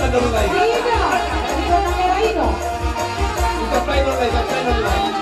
Ika-play online. Ika-play online.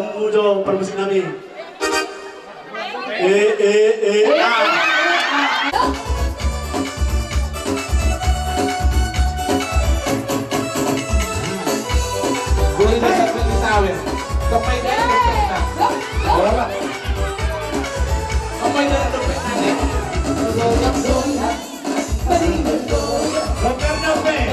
mujo permusik nami. Boleh dasar kita awet. Kepay dari kita. Berapa? Kepay dari dompet nanti. Rocker dompet.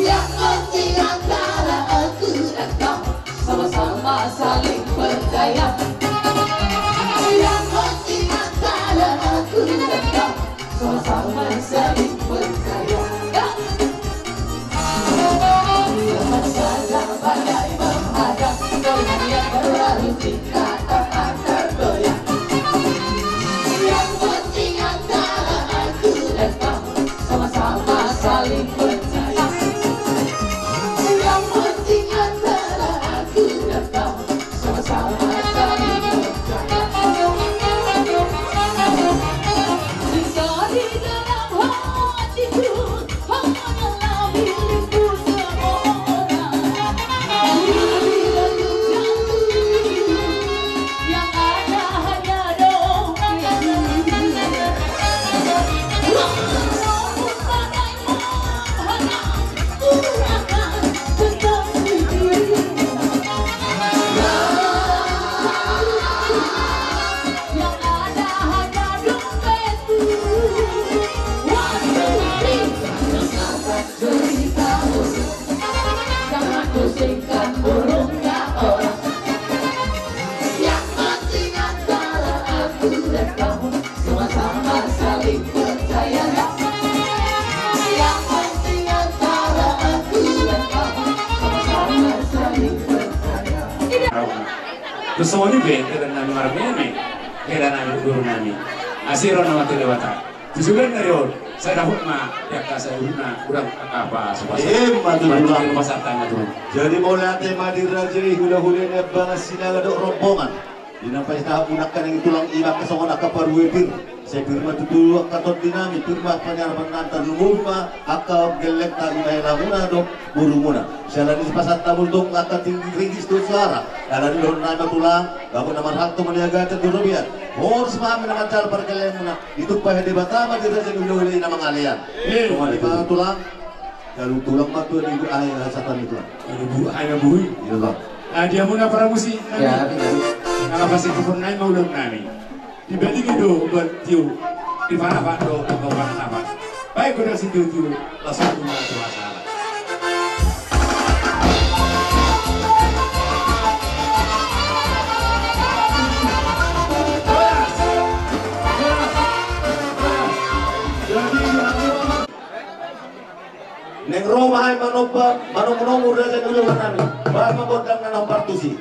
Yang penting antara aku dan kau sama-sama saling percaya. Yang penting antara aku dan kau sama-sama saling percaya. Jangan saja pandai menghadap dengan yang terlalu cinta tak akan tergoyah. Yang penting antara aku dan kau sama-sama saling percaya. Cinta di dalam hati. semua ni bete dan nami marmene, kira nami guru nami. Asiro nama telewata. Tujuan dari saya dapat ya kasih urang apa Madura. pasar tangga tuh. Jadi mulai ate Madura jadi hula-hula ni bang sinaga dok rombongan. Dinampai tahap gunakan yang tulang imak kesongon akaparuipir. Saya firma tutuluk katot dinami firma penyarapan nantan lumuma akal gelek tak guna muna dok buru muna. Saya di pasar tabul dok akan tinggi ringis tu suara. Kalau di lorong nama tulang, kamu nama hak tu meniaga terdurubian. Harus paham dengan cara perkelahian muna. Itu pahit di Batam di raja hulu-hulu nama ngalian. Cuma di pasar tulang, kalau tulang matu di ayah satan itu. Ibu ayah bui. Iya. Dia muna para musik. Ya, Kalau pasti kupurnai mau ulung nami. Dibanding itu bertiu di mana Pak Do atau mana apa? Baik udah situ langsung cuma masalah. Neng Roma ay manoba, manong udah sa dulo nami. Bahal mabodang na ng partusi.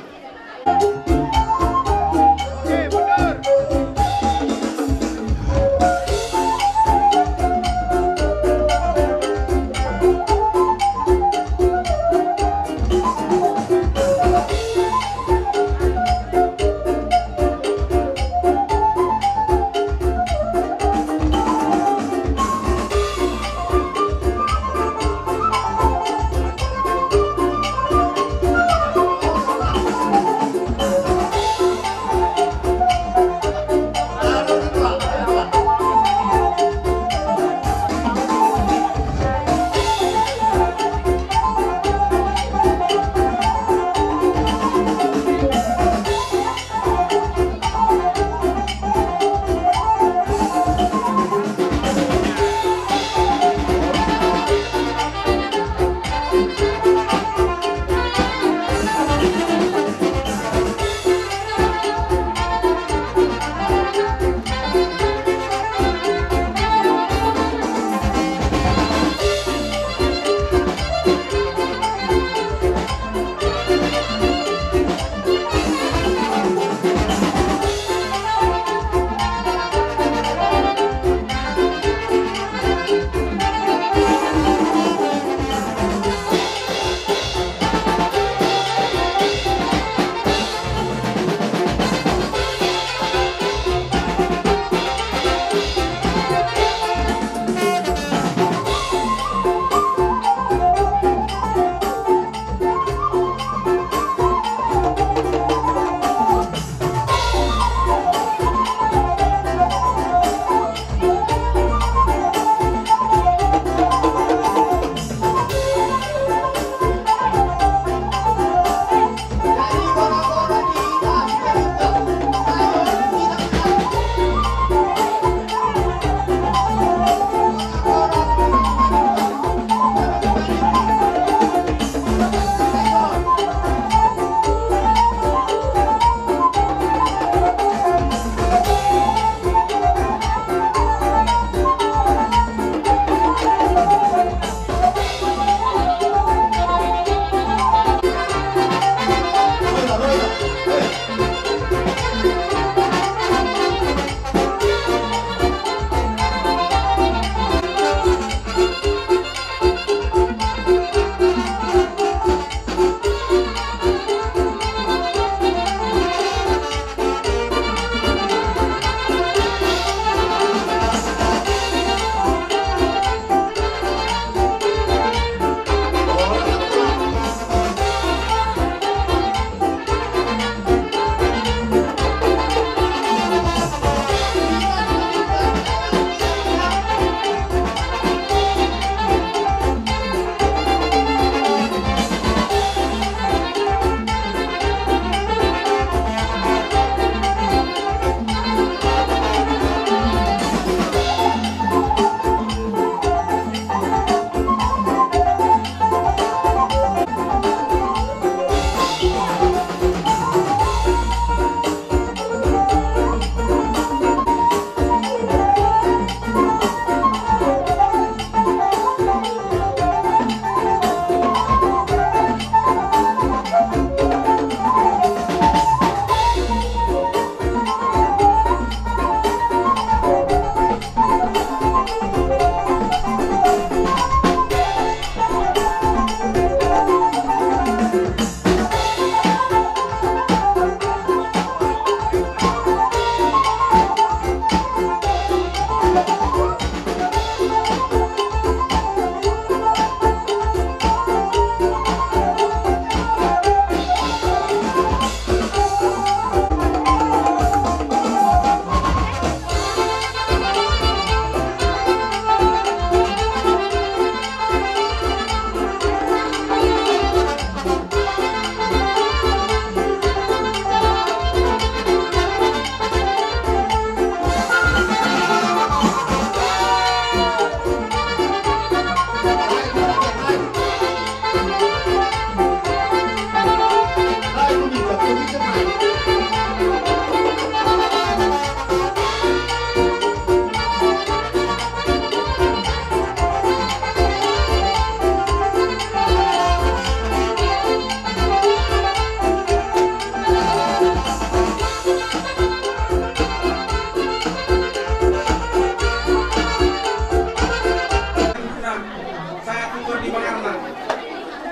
saat itu di Bangarna.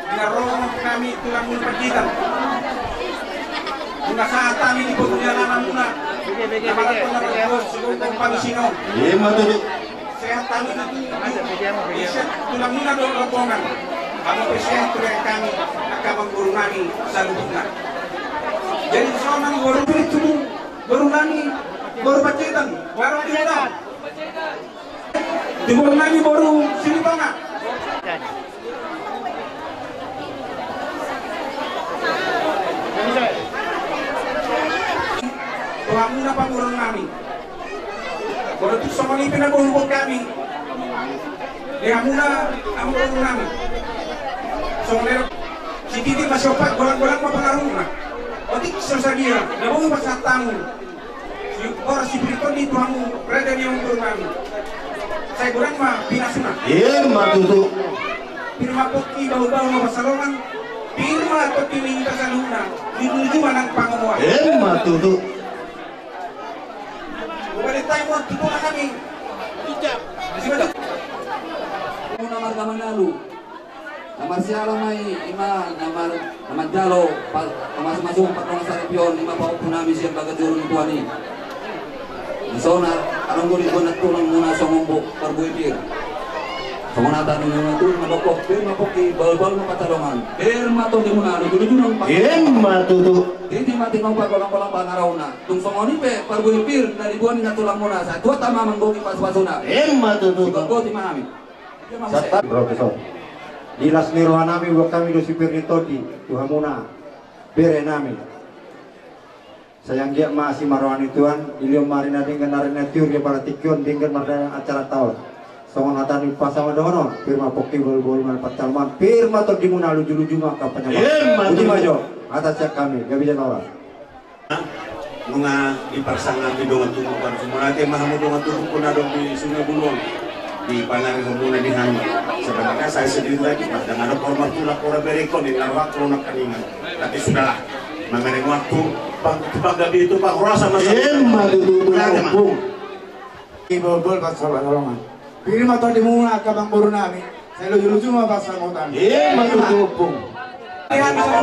Dinarong kami tulang muna pagitan. Muna saat kami di Pagkulianan muna. Namalat ko na pag-Diyos, sigurong Panginoon. Matulog. Sehat kami itu tulang muna doon rombongan. Ang present tulang kami nakabang guru namin sa lubog na. Jadi soalnya baru itu baru nami baru pacetan baru kita di baru nami baru sini banget. Tuhan muna pangurang nami baru itu sama ni pinagulubog kami dia muna ang guru nami so si Titi masyopat golang-golang mapangarong na otik sasabihan nabong pasatamu orang si Briton di tuamu berada di yang guru nami saya kurang mah binasuna Matutu. firma poki bau-bau mapasalongan firma toki minta saluna dinuju manang pangamuan Matutu. bukan tayo mo tutunan kami masih banyak Namar Kamanalu, namar siala may ima namar jalo masuk patong sa repion ima pa punami siya bagadurun tuani. Nasona arong guri ko natulong muna sa mumbo parbuipir. Kamunatan ninyo nga tulong mabokok, pero mapoki balbal mo patalongan. Pero matong di muna dulu-dulu pa. Matutu. Hindi matinong pagkolang-kolang pangaraw na. Tung songoni pe parbuipir na ribuan na tulang muna sa tuwa tama manggoki pas-pasuna. Matutu. Sigogoti manami. Profesor, dilas nirwa nami buat kami do sipir ni todi Tuhan muna bere nami sayang dia masih marwani Tuhan ilium marina dengan narina tiur dia para tikion dengan marina acara tahun songon hatani pasama dono firma poki bol man patalman firma to dimuna luju-luju maka penyambat uji majo atas kami gak bisa nolak Mga ipaksangan di dongan tumukan semua nanti mahamu dongan tumukun adong di Sungai Bunuang di panang muna di Hanu. Sebenarnya saya sendiri lagi dengan ada format tulak orang berekon di narwak kronak kaningan. Tapi sudahlah mengenai waktu gabi itu Pak rasa masalah. Matutu. bol pas sabar tolongan firma to dimuna kabang buru nami saya luju-luju mah pas samutan Matutu. kaya bisa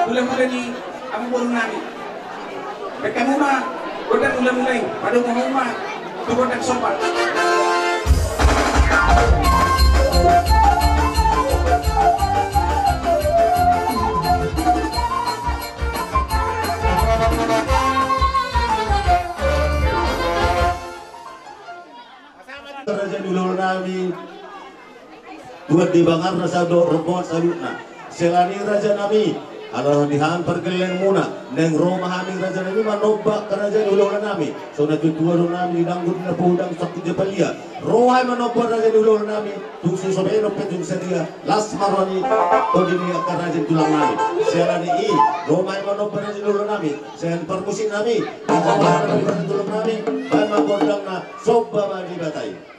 ulang-ulang ni ang guru namin mereka muna ulang-ulang pada umumnya tukod nagsopat Raja dulu nami buat di Bangar nasa do robot salutna selani raja nami adalah dihan pergelen muna neng Roma hami raja nami manobak ke raja dulu nami so na tutua do nami danggut na pudang sakit jepalia rohai manobak raja dulu nami tungsu sobeno petung sedia las marwani odini ke raja tulang nami selani i Roma manobak raja dulu nami sehen permusin nami raja tulang nami bama gondang na soba mani batai.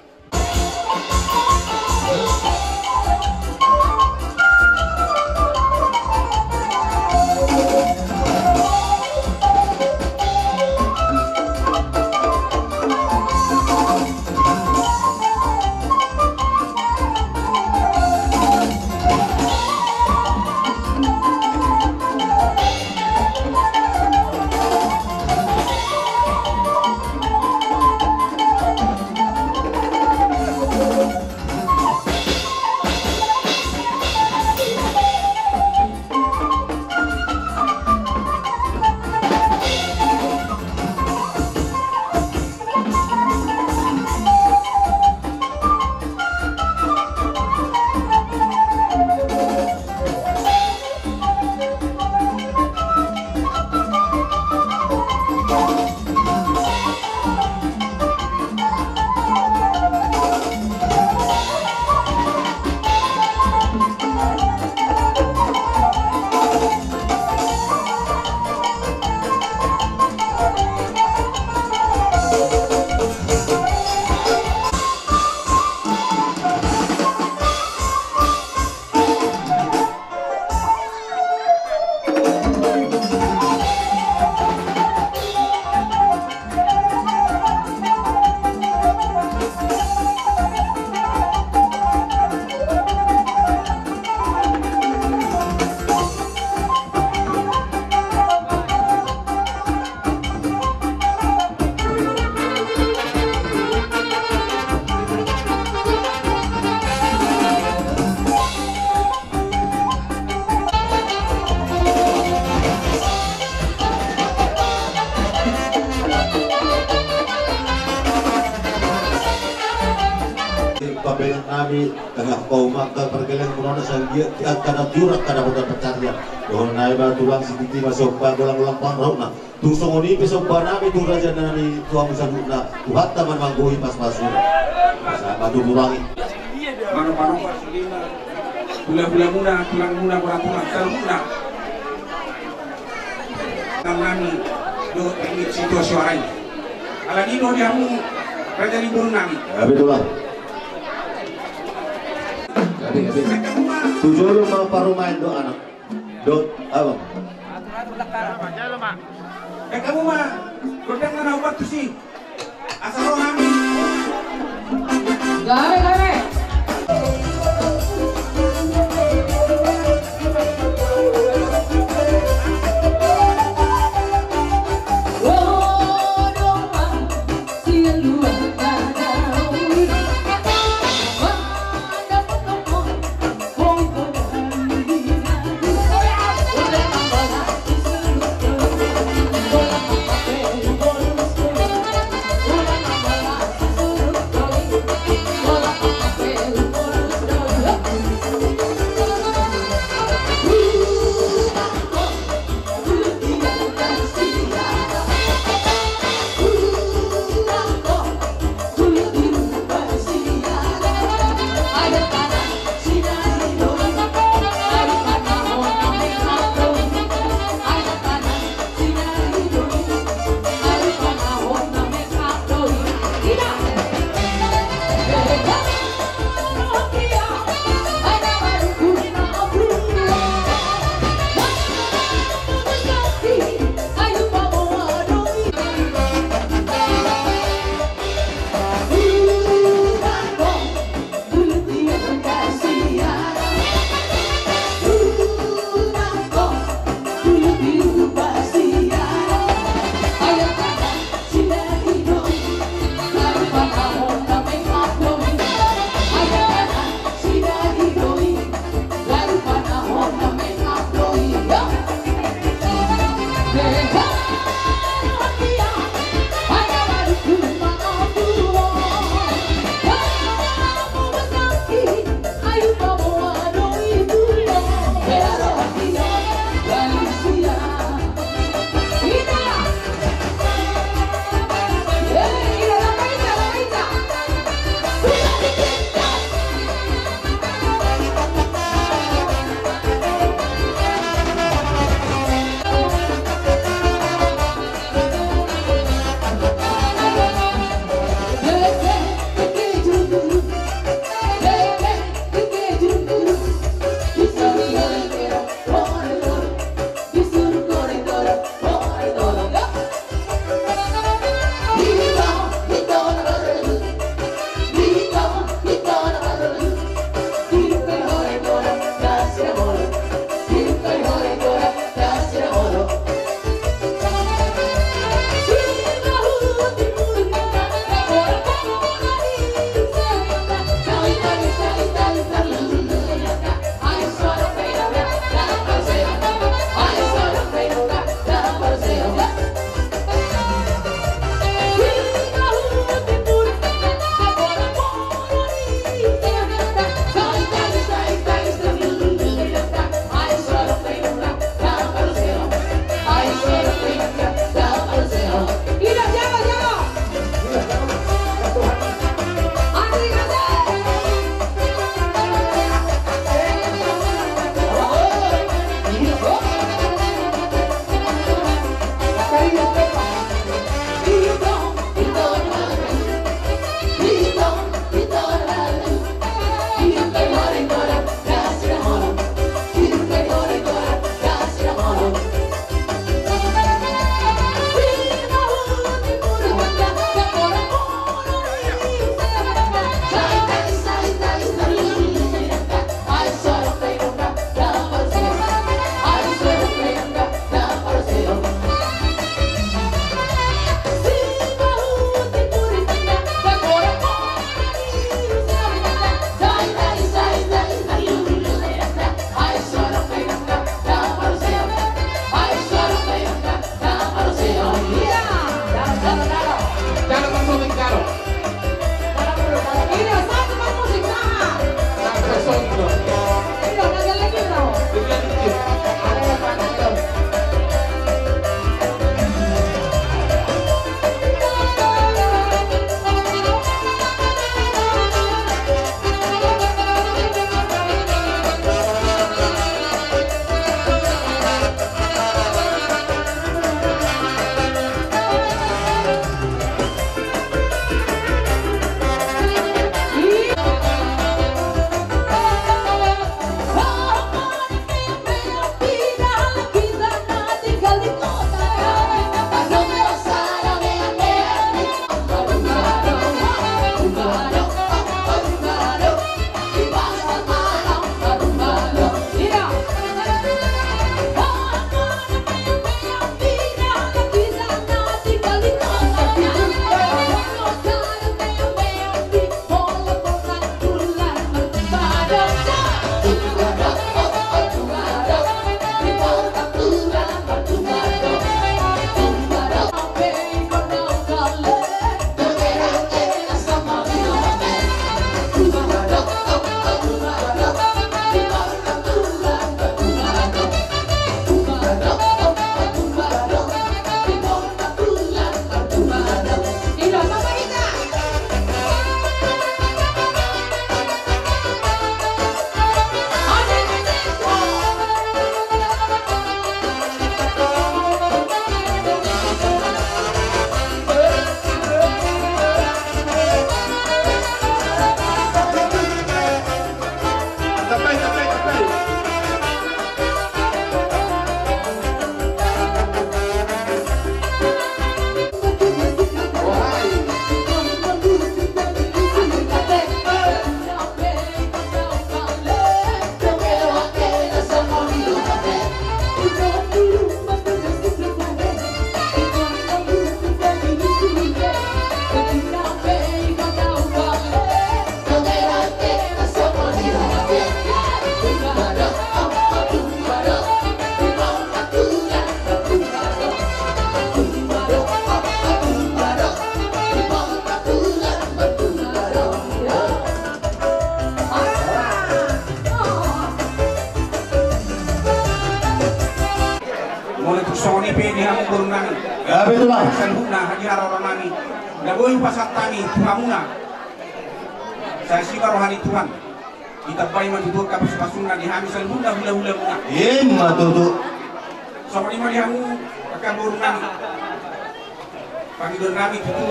nami tengah kau maka pergelan corona sanggih kada jurak kada bodan pencarian dohon naik tulang sedikit masuk ulang-ulang panrona tusong oni besok nami tu raja nami tuang saduna tuhat taman manggoi pas-pasuna masa batu burangi mano-mano pasulina bula-bula muna tulang muna kurang-kurang sel muna nami do teknik situasi orang ala ni do diamu raja libur nami betul lah tujuh lu mau parumain do anak do abang kamu mah kodang na waktu sih asal nami Gare. Sony pe di hamu burung nami. Gabi tulang. Sanhuna hajar orang nami. Nagoy pasat tani tuhamuna. Saya sibar rohani Tuhan. Kita bayi matutur kapus pasunna di hami sanhuna hula-hula muna. Matutu. Sony ma di hamu akan burung nami. Pagi burung nami itu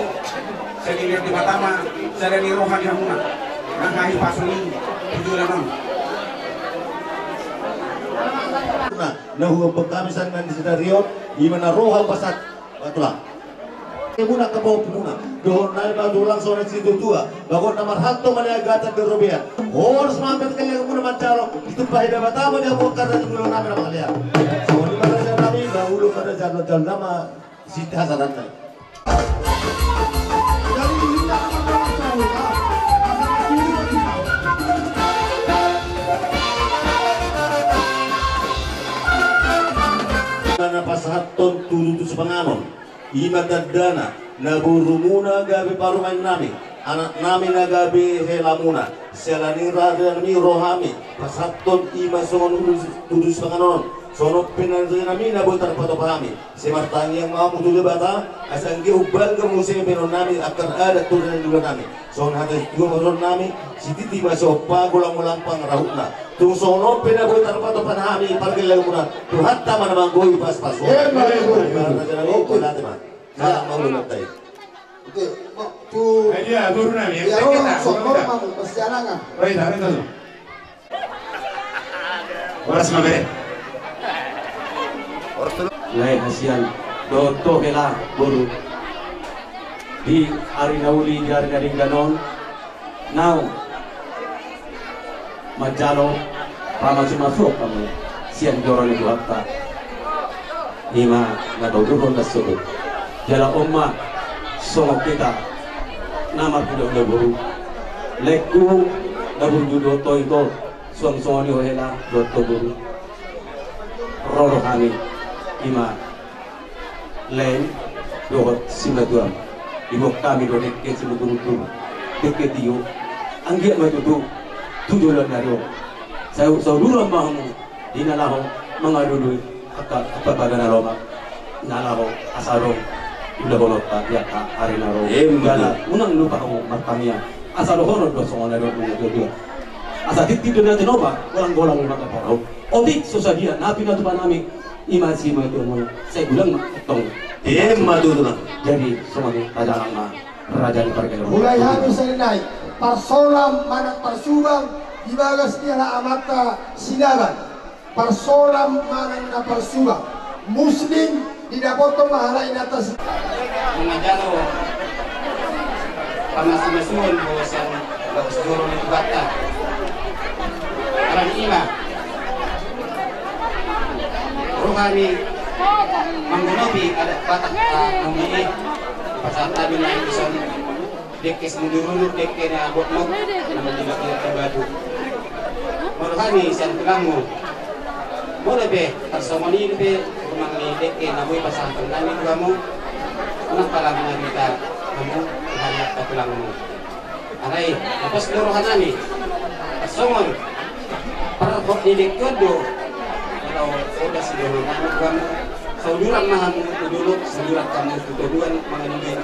saya dilihat di Batama, saya di rohani hamuna. Nangkahi pasuni tujuh laman. Nahuwa pagkamisan ng Sidario, iman na rohal pasat batulang. Muna ka bawang muna, doon na ibadulang sa oras ito tua, bago na marhanto maniagatan ng Rubian. Oras mampit kanya muna mancalo, ito pa hinabata mo niya mo karna ng gulong namin na makaliyan. So, hindi pa na siya namin, nahulog ka na dyan, dyan nama, sita sa rantay. Na pasahaton tuluto sa panganon, imadadana, naburumuna gabi parumain namin, anak namin na gabi hela muna, sila ni rada ni rohami, pasahaton ima songon tuluto sa panganon, sonok pinansin namin na butar patopahami, si martangi ang mga mutuloy bata, asang giubal ka musim pinon namin, akan ada tulan juga namin, son hatas yung namin, si titi masyo pagulang-ulang pangrahut na, tung sono pinabutar patopahami, pargilaw muna, tuhat tama naman goy pas-pas. Salah mau lumatay. Oke, tu. Ayo turun namin. Ya, sono mamu persiarangan. Baik, tarik dulu. Oras mabe. Lain hasian doto hela buru di hari nauli di hari dari ganon now majalo pama cuma frok kamu sian dorong itu apa ima nggak tahu dulu nggak sebut jala omma songok kita nama kuda udah buru leku dabur judo to itu suang suang ni hela doto buru roro kami ima lain dohot simatuam ibu kami do dekke simuturu dekke dio angge matutu tujulan naro saya saudara mahamu dinalaho mangadului apa bagana roma nalaho asaro udah bolota ya ka hari naro gala unang lupa ko markamia asaro hono do songa naro do asa titik na tinoba golang-golang na kaparo odik sosadia napi na tupanami imasi matu mo saya bilang tong Matutulang. jadi semuanya raja lama raja di perkara Mulai hari Senin parsolam mana parsubang dibagas tiara amata sinagan parsolam mana na parsubang muslim didapotong mahalain atas Mengajaro panas-masuan bosan bagus dorong itu bata karena ima rohani menggunapi ada batak memilih pasal tadi naik ison dekes mundur dekes na buat mau nama tidak terbatu rohani sian tulangmu boleh be tersomoni be mengenai dekes namui pasal tentang kamu kenapa lagi kita kamu hanya tulangmu arai lepas rohani tersomon perkot di dekes kalau sudah sedulur kamu sauduran maham itu dulu sauduran kamu itu duluan mengenai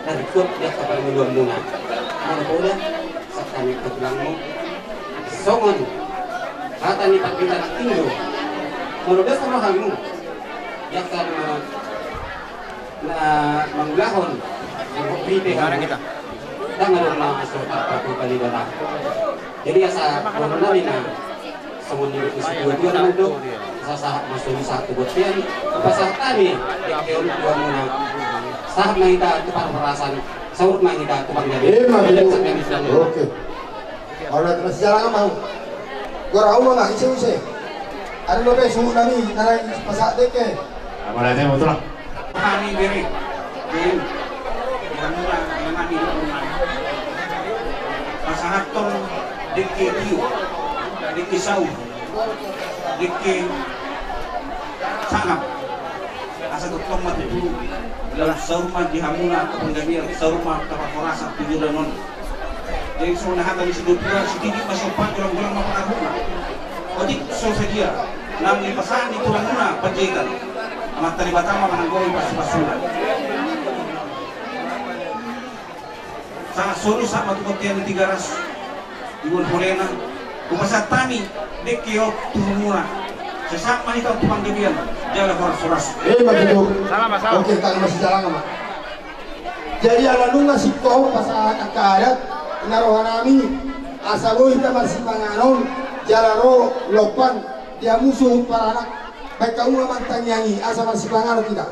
dari kut dia kapal duluan muna mana udah sakani ketulangmu songon kata ni pak kita tinggal merudah sama kamu ya kan na menglahon mengkopi karena kita dan ngarona asal apa kali dana jadi asa corona ni na semua ni dua nama itu sah masuk satu buatnya pasal kami yang dua mana sah main kita tukar perasaan sahur main kita tukar jadi oke orang terus jalan mau gua rawa nggak isi ada lebih suhu nami narai pasak deke Mana aja betul lah. kami beri yang mula dengan hidup pasahaton deke dio deke sau deke sangat asa tutong matutu dalam saurma di hamuna ataupun gamir saurma kapakorasa tujuan jadi semua nahatan di sudut dua sedikit masuk gulang-gulang mapanahuna odik so saja nam lipasan di tulang muna penjagaan amat tali batama menanggori pas-pasulan. Sangat suruh sama tu kotian di 300 Iwan Polena kupasat tani dekio tuhumuna sesak manita tukang gebian jalan horas-horas begitu. Oke, kali masih jalan sama. Jadi ala nunga siko pasahan akadat narohanami asalo kita masih manganon jalaro lopan dia musuh para anak baik kamu mantang nyanyi asa masih manganon tidak.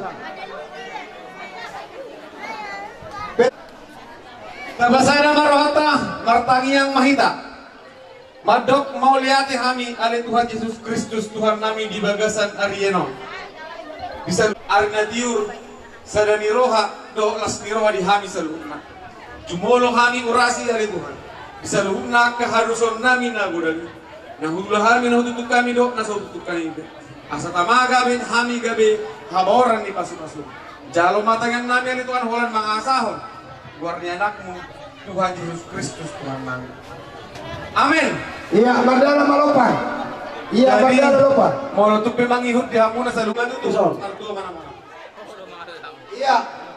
Nabasana marohata martangi yang mahita madok mau liati hami ale Tuhan Yesus Kristus Tuhan nami di bagasan Arieno bisa arina diur sadani roha do las roha di hami seluruhna jumolo hami urasi ale Tuhan bisa luhuna keharuson nami nagudani nahulah hami nahututuk kami do nasotutuk kami asa tamaga ben hami gabe haboran di pasu-pasu jalo matangan nami ale Tuhan holan mangasahon guarnya anakmu Tuhan Yesus Kristus Tuhan nami. Amin. Iya, bardala malopan. Iya, bardala lopan. Mau nutup memang ihut di hamuna salungan itu. Iya,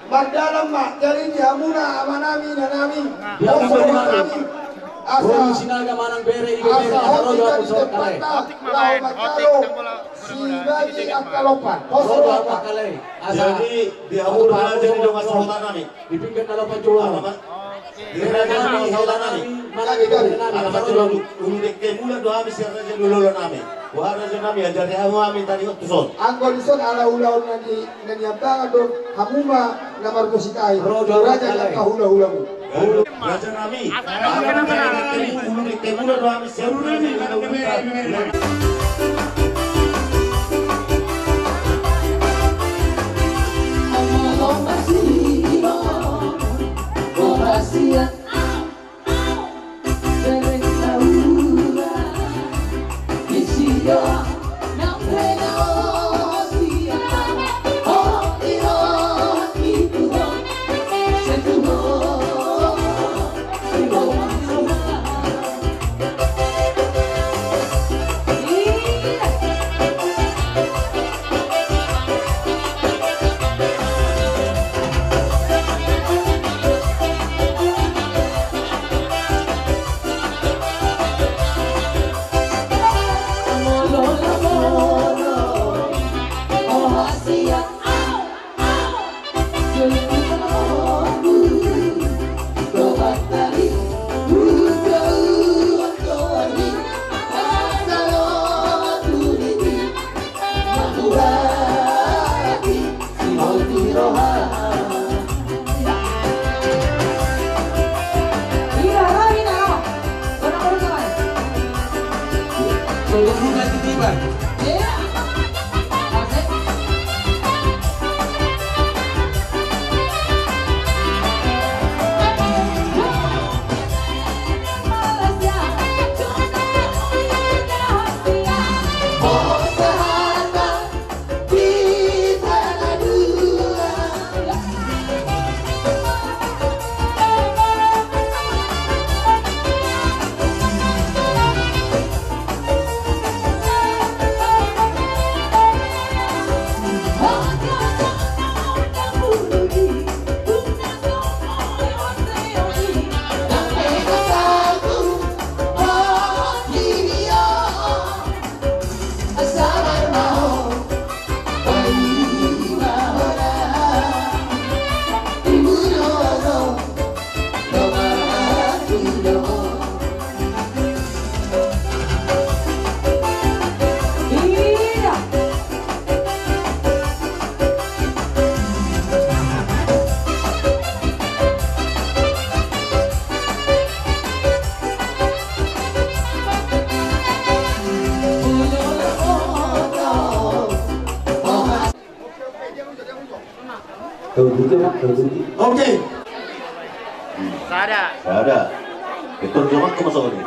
bardala mak jadi di hamuna amanami nanami. Bro sinaga manang bere ibe bere rodo usor kale. Si bagi akalopan. Rodo apa kale. Jadi di hamuna jadi dong asrotan nami. Di pinggir nalopan jual. Nami hautan nami. Alamat jual ulu dekke mula doa misir raja dulu nami. Wah raja nami ajar di hamu amin tadi waktu son. Angkol son ala ulau nadi nanyabang do hamuma namar musikai. Raja kahula ulamu. Raja nami. Ulu dekke mula doa misir raja dulu nami. Oke. Ada. Itu jawab ke masuk ini.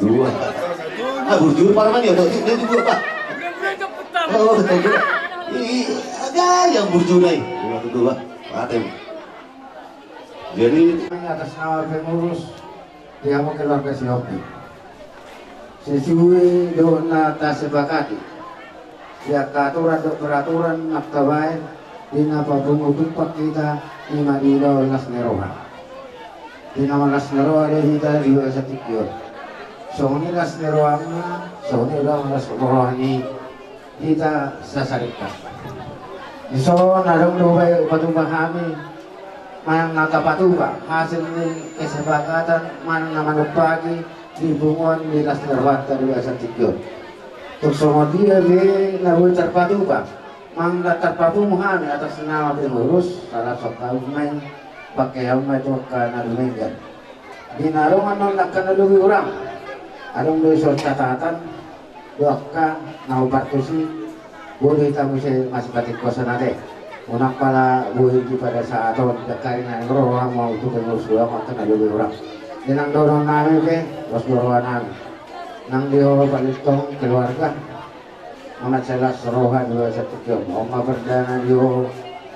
Dua. Ah, burjur parman ya, dia juga Pak. Oh, ada yang burjunai. Dua. Paten. Jadi atas nama pengurus dia mau keluarga Siopi. Sesuai dona tak sepakati. ya peraturan maktabai dina pabungupimpak kita ni madilo las neroha dina las neroha de kita juga satikyo so ni las neroha na so ni las neroha ni kita sasarika so narong lubai patubahami manang nakapatuba hasil ni kesepakatan manang namanupagi di bunguan ni las neroha juga satikyo semua dia be nawi terpatuba mang terpatu muhami atas nama pengurus salah satu main pakai mai tu kana lumenggan di narungan non nakana luwi orang adong do so catatan doaka nau partusi boleh tamu saya masih batik kosan ade unak pala boleh di pada saat tahun dekari nang roh mau tu pengurus dua mau kana luwi orang dinang dorong nami ke bos dorohan nang dio balitong keluarga Mama jelas roha dua satu jam. Oma perdana dio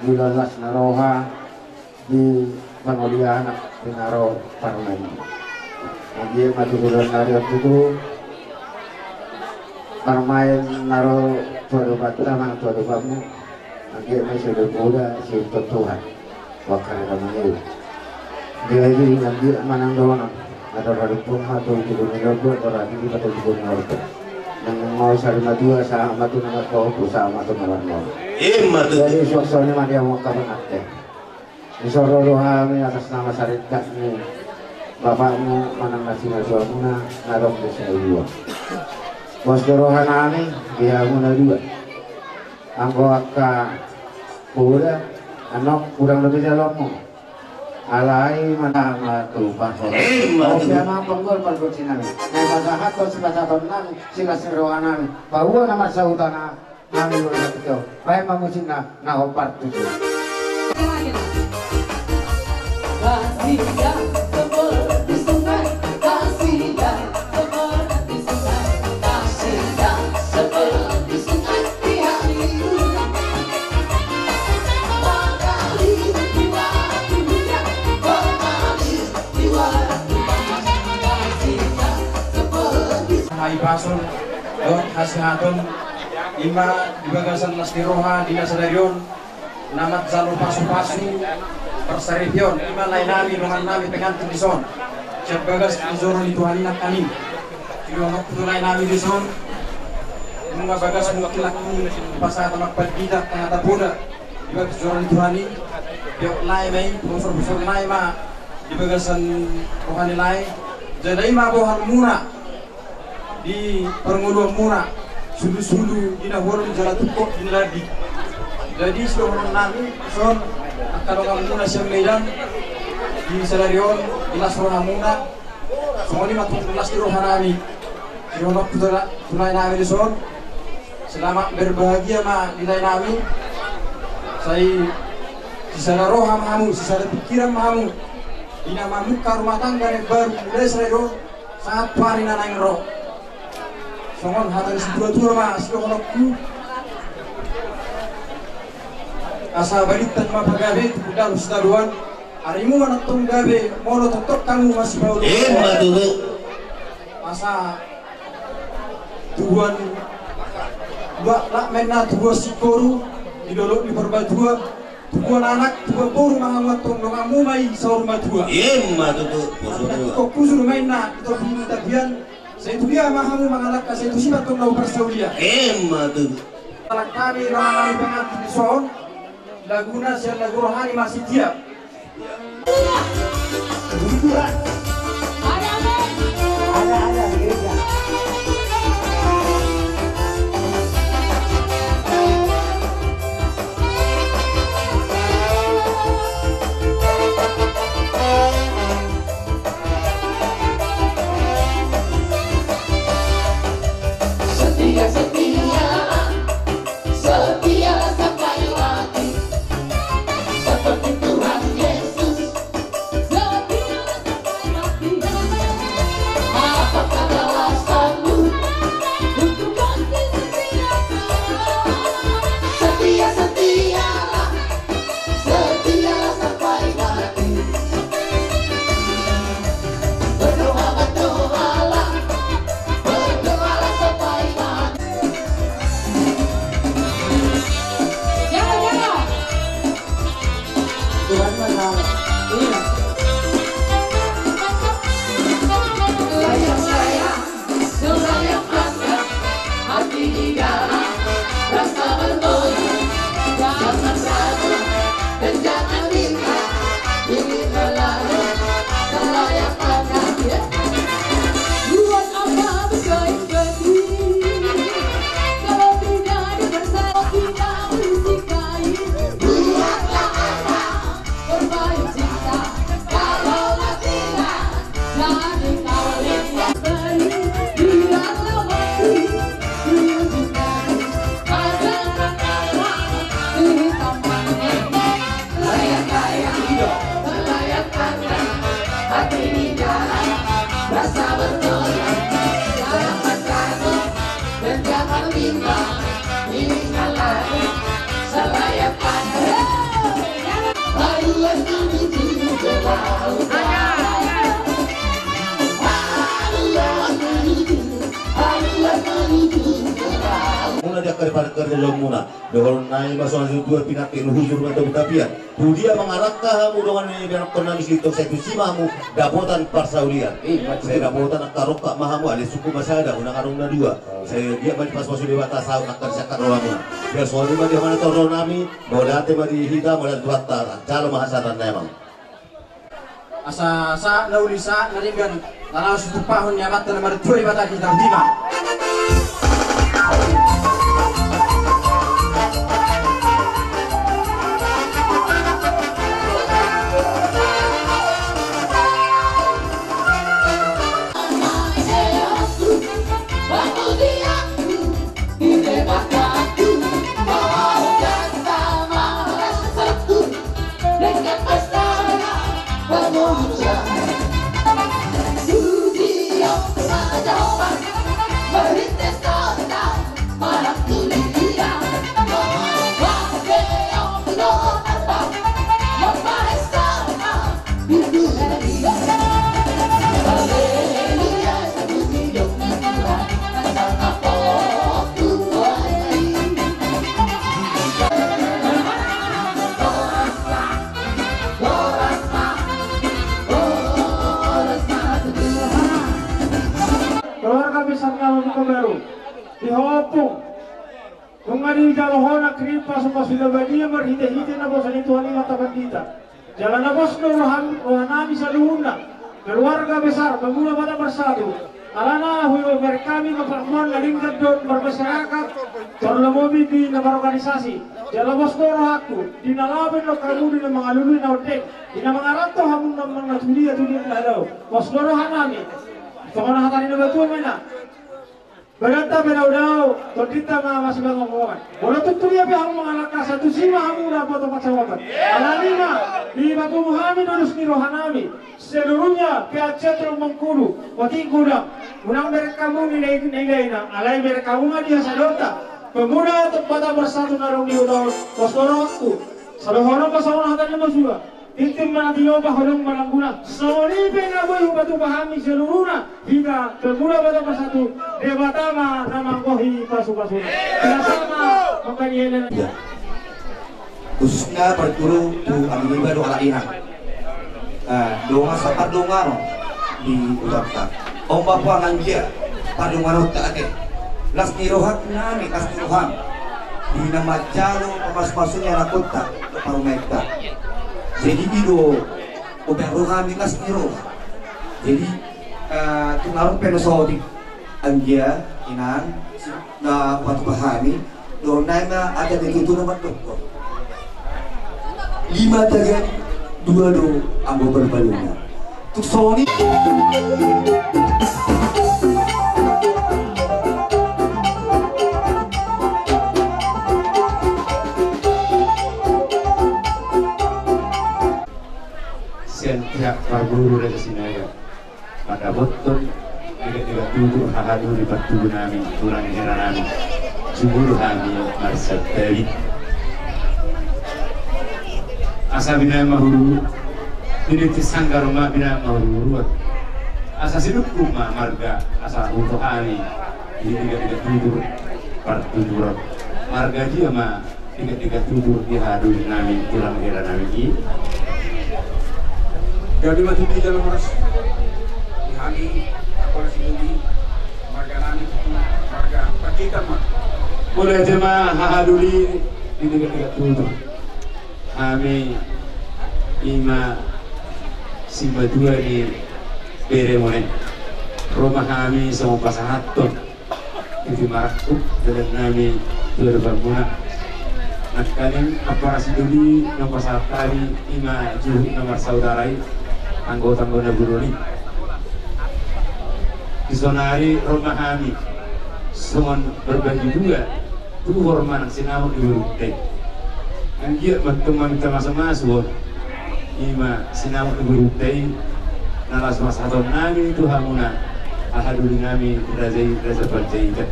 dilolas naroha di penguliah anak dinaro parmen. Dia maju bulan nariot itu parmain naro tuadu bata mang tuadu bamu. Dia masih berbuda si Tuhan. Wakar kami dia ini nanti manang doang. Ada orang pun atau ibu nilogo atau lagi di pada ibu nilogo. Yang mau sarima dua sama tu nama kau bersama tu nama mau. Jadi suasana mana mau kapan ada? Disuruh rohani atas nama syarikat ni bapakmu manang nasi najuamuna narok desa dua. Bos rohani dia muna dua. Anggota kuda anak kurang lebih dalammu. Alai mana matu pasal. Oke mah penggol pergut sinami. Nah masahat kau sebasa tonang sila seroanan. Bahwa nama sautana nami luar itu. Baik mangusina na opar tujuh. Kasihnya seperti sungai, kasihnya seperti sungai, kasihnya seperti sungai di hatiku. Mengalir di waktunya, mengalir di waktunya, kasihnya seperti Hai Pasun, Dok Hasihatun, Ima di bagasan Lastiroha di Nasadarion, Namat Zalo Pasu-Pasu, Persaripion, Ima lain nami, dengan nami pengantin di son. Siap bagas Izoro di Tuhan inak kami. Kilomak itu lain nami di son. Mga bagas mga kilaki pasat makpal kita tengah puda. Di bagas Izoro di Tuhan ini. Biok lain may, busur-busur lain ma. Di bagasan Tuhan lain. Jadi ma bohan muna. Di pernguluan muna. Sulu-sulu di nahor di jalan tukok di lagi. Jadi seluruh nami son. Kalau kamu muna siyang medan di Salarion, di Las Roha muna semua ini matung di Las Roha nami sironok tunay nami di son selamat berbahagia ma nilai nami saya si Salaroha mahamu, si Sala pikiran mahamu ina mamuka rumah tangga yang baru mulai Salarion sangat pari nanang roh songon hatan si dua-dua ma sironokku asa balitan mapagabe tukudal ustaduan harimu manatong gabe mono totok kamu masih mau asa tuan dua lak mena dua sikoru idolok di perbadua tuan anak dua boru mangamatong dongamu mai saur madua kok kusur maina itu tabian saya itu dia mahamu mangalak saya itu sibat tong lau persaulia alak kami mangalak pengantin di son laguna siya lagu rohani masih tiap. ada di gereja. Setia sampai mati. Seperti Tuhan Yesus, setia sampai daripada kerja muna. Dohon nai masuk dua pinati hujur atau betapian. Dia mengarahkan kamu dengan ini biar pernah misitok saya tu simamu dapotan parsaulian. Saya dapotan akaroka mahamu ada suku masada unang arungna dua. Saya dia balik pas masuk di batas sahun akan siakan rohamu. Biar soalnya mah dia mana tahu nami bahwa date mah di hitam dan tuata calo mahasatan memang. Asa sa naulisa naringan nanaw sutupahon yamat na marituloy bata kita dima. Dihopong kung ano dalawa na kripa sa pasilabaniya marhite-hite na po sa nituhan ng mata bandita. Jalan na bos no rohanami sa luhuna keluarga besar pemula mata bersatu alana huyo berkami memperkuat lalingkat don bermasyarakat terlemobi di nama organisasi jalan bos no rohaku di nalabin lo kamu di mga luluy na udek di na mga rato hamon ng mga tuliya lalo bos no rohanami ito ko nakatanin na batuan mo na. Beranta benau-dau, todita masih bangun-bangun. Walau tutulia pihak mengalahkan satu sima hamu dapat tempat sawabat. Alalima di Batu Muhammad harus nirohanami. Seluruhnya pihak Cetro Mengkudu, Wati Gudang. Unang mereka kamu nilai na, alai mereka kamu dia sadota. Pemuda tempat bersatu narung di udara, kosoro waktu. Salohoro pasangan hatanya masua. Itim manatiloba holong malangguna. Soni penaboy Batu Muhammad seluruhnya hingga pemuda Batu bersatu. Debatama nama kohi pasu-pasu. Bersama mengkajian. Khususnya berguru tu ambil ibadah ala inang. Doa sapar dongaro di ucapkan. Om Bapa nganja padungaro tak ada. Las nirohat nami las nirohan. Di nama jalo papas-pasunya rakota paru mereka. Jadi bido obeng rohani las niroh. Jadi tungarut penosodi. Anggia, Inang, na Batu Pahami, donai na ada di tutu nama dokter. 5 tagan 2 do ambo berbaluna. Tuk soni. Setiap paguru dari Sinaya pada betul tidak tutur hahadu di batu nami turang hera nami jumur kami marsat dari asa bina mahuru ini tisanggar ma bina mahuru asa sidupku ma marga asa untuk kami ini tidak tutur partutur marga dia ma tidak tutur di hadu nami turang hera nami jadi mati di dalam ras di hari polisi ini marga nami marga pakitan mah mulai jemaah hahaduli di dekat-dekat tutur kami ima simba dua di beremone rumah kami sama pasahaton di marakku dan kami dua berbuna nak kalian aparasi duli nomor satu ima juhi nomor saudarai anggota-anggota buruni di sonari rumah kami semua berbagi juga tuh hormat sinamu di burute anjir teman kita masuk ima sinamu di burute nalas masaton nami itu hamuna ahadul nami raza percaya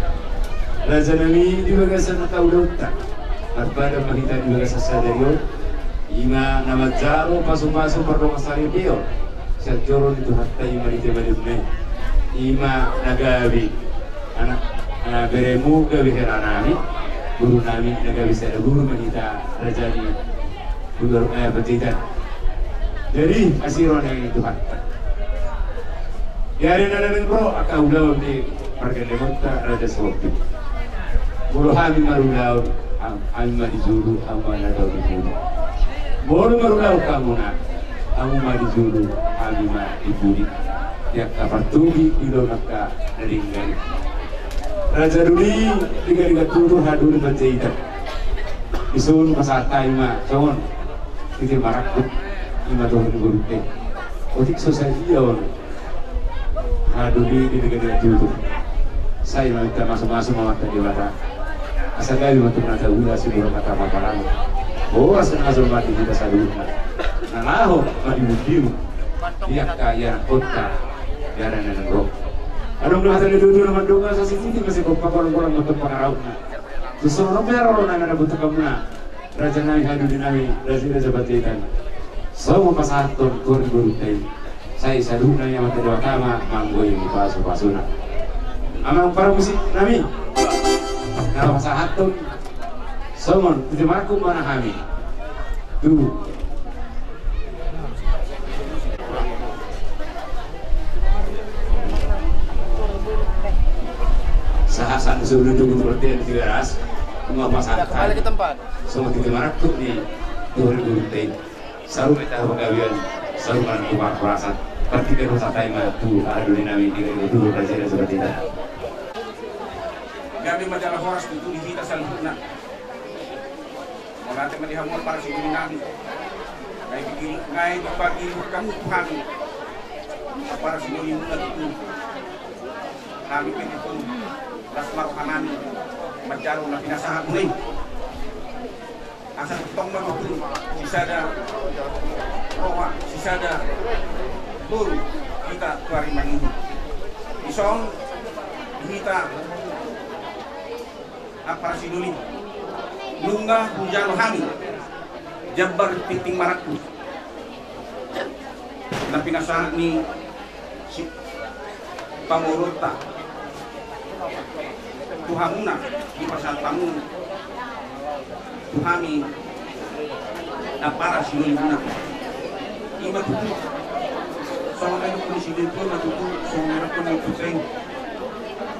raza nami di bagasan kaudota berbada mahita di bagasan sadario ima nama jaro pasu-pasu perdong sari bio sejorong itu hatta ima di teman ima nagabi anak beremu ke biheranami guru nami naga bisa ada guru menita rajani guru petitan. Jadi asiron yang Tuhan. Ya ada dan bro akau ulau di perkelemota raja sewaktu. Bolo kami marulau amma dizuru amma nadau dizuru. Bolo marulau kamu nak amma ma dizuru amma ma dibudi. Tiap kapar tugi ilo nakka naringgali. Raja Duli tiga tutur hadul bercerita. Isun masatai ma kawan tiga marakut lima tahun berute. Otik sosial on. Haduli tiga tutur. Saya minta masuk mawat dewata. Asal kali untuk nada ulah sebelum kata paparan. Oh asal asal mati kita sadurna. Nanaho mati budimu. Dia kaya kota. Jaran dan roh. Anong nasa dulu naman doon sa sisiti kasi kung papalang-palang matong pangaraw na. Susunod pero na nabuto ka muna. Raja namin hadulin namin, Raja Batitan. So, mapasahaton, turun-gurut tayo. Saya saduna niya matadawa kama, manggoy yung paso-paso na. Amang para musik namin. Napasahaton. Somon, titimarko mana kami. Tu. Sahasan sebelum tunggu berarti di teras, mengapasakan. Kembali ke tempat. Semua titimarko ni turun-gurut tayo. Saru kita pagawian, saru kan kumar perasaan. Ketika masa time tu hadulin namin itu Raja seperti itu. Gabi majalah horas itu dihita salutna. Malate malihamor para sa ibig namin. Ngayon pag-ibig kamu Tuhan para sa ibig na ito. Kami pinito las maruhanan majalo na pinasahan mo rin. Asal itong magutul sisada roha, sisada buru kita tuari mangihi. Isong kita apa siduli nunga hujano hami jabar piting marakku na pinasahan ni si pamurota tuhamuna di pasal tamu tuhami na para siduli muna ima tutu sama meron po ni siduli po matutu so meron po ni tutseng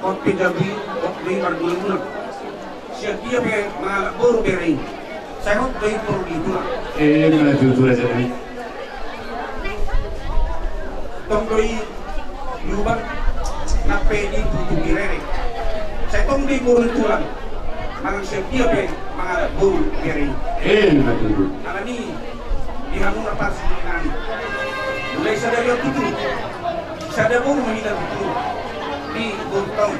kot pidabi kot may marguling muna siya dia mga buru bering saya hot doy puro dito na Mana tutur aja ni. tong doy lubang na pwede tutugirere saya tong doy puro tulang mga siya dia mga buru bering Mana tutur. ala ni dihamu na pas namin mulai sa dari tutu sa dabo mahina tutu di burtong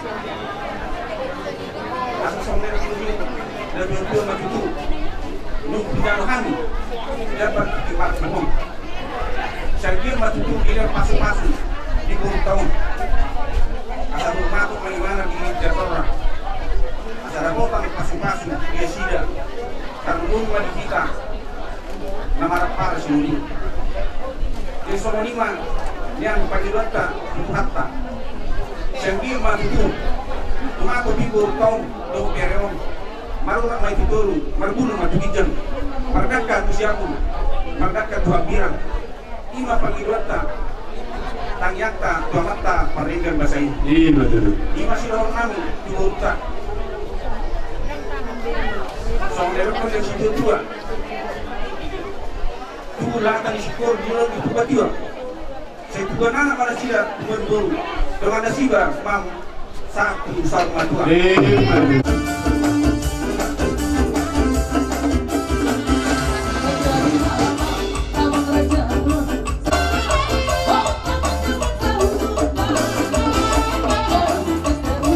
asa sa meron tutu dari tutu na tutu nung pinano kami dapat dikipat mo saya matutu ilang paso-paso di burtong asa rumato malimana di jatora asa rabota ng paso-paso di asida karunun kita na marapara sinuli yung sononiman yang pagilata ipuhatta siyang matutu tumato di burtong do pereon marunang may tuturo marbunong matugijan margaka tusiyamu margaka tuhabiran ima pagilata tangyata tuamata paringan basay Mana tutur. ima silahon namin tiburta so meron ko yung situtua tulatan ni sikor dilo itu batiwa saya juga nana pada sila berburu dengan nasiba mam satu sama dua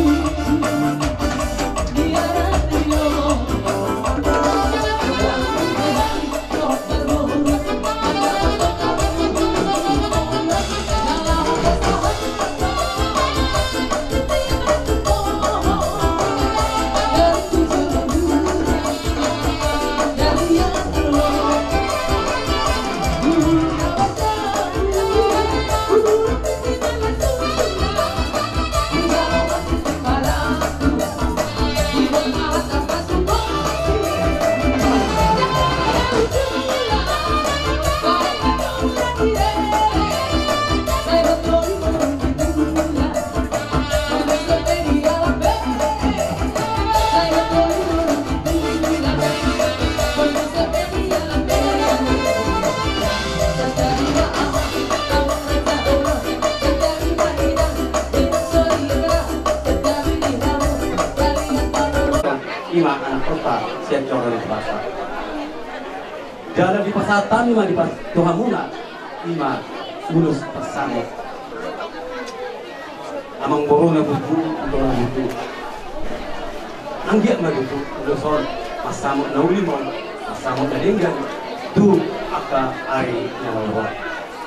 Oh ima anak kota siap corong di pasar. Jalan di pasatan ima di Tuhamuna ima ulus pesangit. Amang borona buku, borona buku. Anggiat magutu uluson masamot na ulimon, masamot na linggan. Tu aka ari nalawa.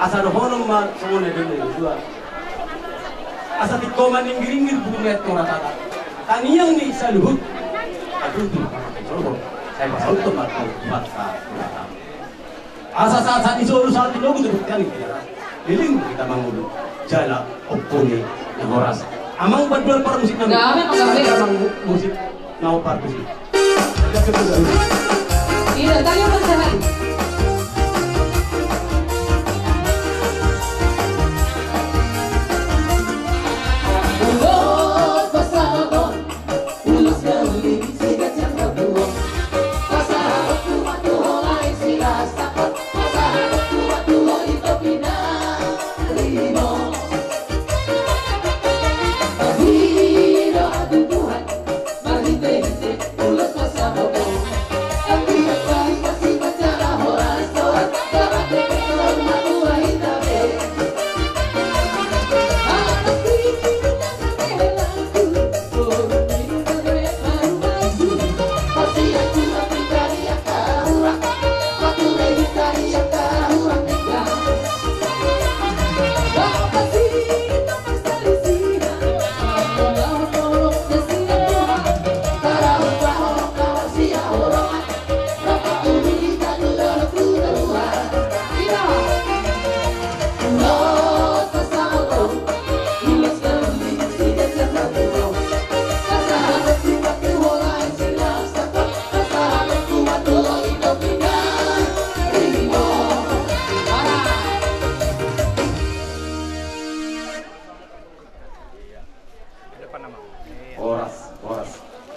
Asa dohonom ma sumone dulu dua. Asa tikoman inggiringir bumet koratata. Taniyang ni isa luhut. Aduh tu, saya pasal tu mata. Asa saat isu urusan itu kita buktikan kita. Liling kita mangulu. Jala opone yang horas. Amang berdua para musik nabi. Amang musik nau par musik. Iya, tanya percaya.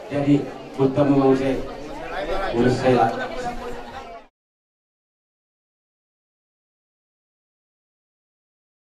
Jadi buta memang saya urus saya